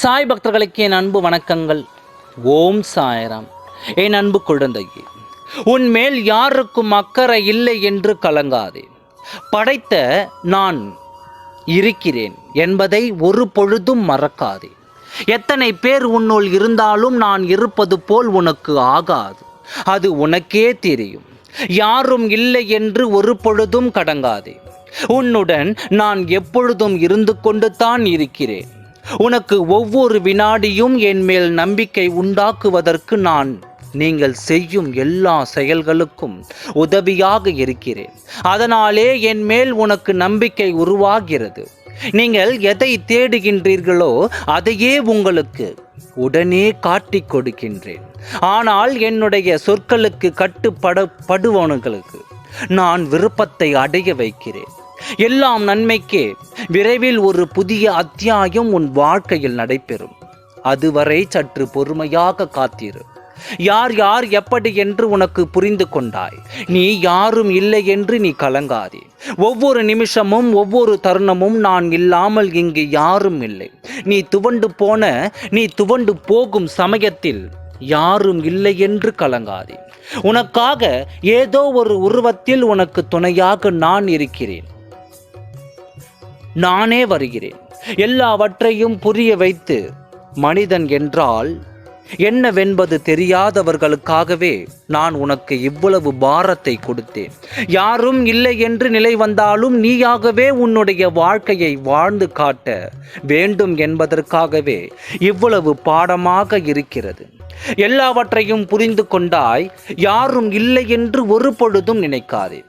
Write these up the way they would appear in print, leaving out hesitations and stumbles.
சாய் பக்தர்களுக்கு என் அன்பு வணக்கங்கள். ஓம் சாய்ராம். என் அன்பு குழந்தையே, உன்மேல் யாருக்கும் அக்கறை இல்லை என்று கலங்காதே. படைத்த நான் இருக்கிறேன் என்பதை ஒரு பொழுதும் மறக்காதே. எத்தனை பேர் உன்னுள் இருந்தாலும் நான் இருப்பது போல் உனக்கு ஆகாது. அது உனக்கே தெரியும். யாரும் இல்லை என்று ஒரு பொழுதும் கடங்காதே. உன்னுடன் நான் எப்பொழுதும் இருந்து கொண்டு தான் இருக்கிறேன். உனக்கு ஒவ்வொரு வினாடியும் என் மேல் நம்பிக்கை உண்டாக்குவதற்கு நீங்கள் செய்யும் எல்லா செயல்களுக்கும் உதவியாக இருக்கிறேன். அதனாலே என் மேல் உனக்கு நம்பிக்கை உருவாகிறது. நீங்கள் எதை தேடுகின்றீர்களோ அதையே உங்களுக்கு உடனே காட்டிக் கொடுக்கின்றேன். ஆனால் என்னுடைய சொற்களுக்கு கட்டுப்படுவவர்களுக்கு நான் விருப்பத்தை அடைய வைக்கிறேன். எல்லாம் நன்மைக்கே. விரைவில் ஒரு புதிய அத்தியாயம் உன் வாழ்க்கையில் நடைபெறும். அதுவரை சற்று பொறுமையாக காத்திரு. யார் யார் எப்படி என்று உனக்கு புரிந்து கொண்டாய். நீ யாரும் இல்லை என்று நீ கலங்காதே. ஒவ்வொரு நிமிஷமும் ஒவ்வொரு தருணமும் நான் இல்லாமல் இங்கு யாரும் இல்லை. நீ துவண்டு போகும் சமயத்தில் யாரும் இல்லை என்று கலங்காதே. உனக்காக ஏதோ ஒரு உருவத்தில் உனக்கு துணையாக நான் இருக்கிறேன். நானே வருகிறேன். எல்லாவற்றையும் புரிய வைத்து மனிதன் என்றால் என்னவென்பது தெரியாதவர்களுக்காகவே நான் உனக்கு இவ்வளவு பாரத்தை கொடுத்தேன். யாரும் இல்லை என்று நிலை வந்தாலும் நீயாகவே உன்னுடைய வாழ்க்கையை வாழ்ந்து காட்ட வேண்டும் என்பதற்காகவே இவ்வளவு பாடமாக இருக்கிறது. எல்லாவற்றையும் புரிந்து கொண்டாய். யாரும் இல்லை என்று ஒரு பொழுதும் நினைக்காதே.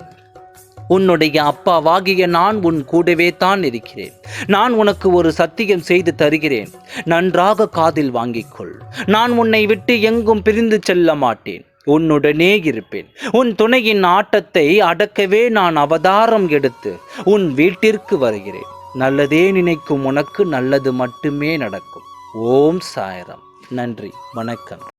உன்னுடைய அப்பாவாகிய நான் உன் கூடவே தான் இருக்கிறேன். நான் உனக்கு ஒரு சத்தியம் செய்து தருகிறேன். நன்றாக காதில் வாங்கிக்கொள். நான் உன்னை விட்டு எங்கும் பிரிந்து செல்ல மாட்டேன். உன்னுடனே இருப்பேன். உன் துணையின் ஆட்டத்தை அடக்கவே நான் அவதாரம் எடுத்து உன் வீட்டிற்கு வருகிறேன். நல்லதே நினைக்கும் உனக்கு நல்லது மட்டுமே நடக்கும். ஓம் சாய்ராம். நன்றி, வணக்கம்.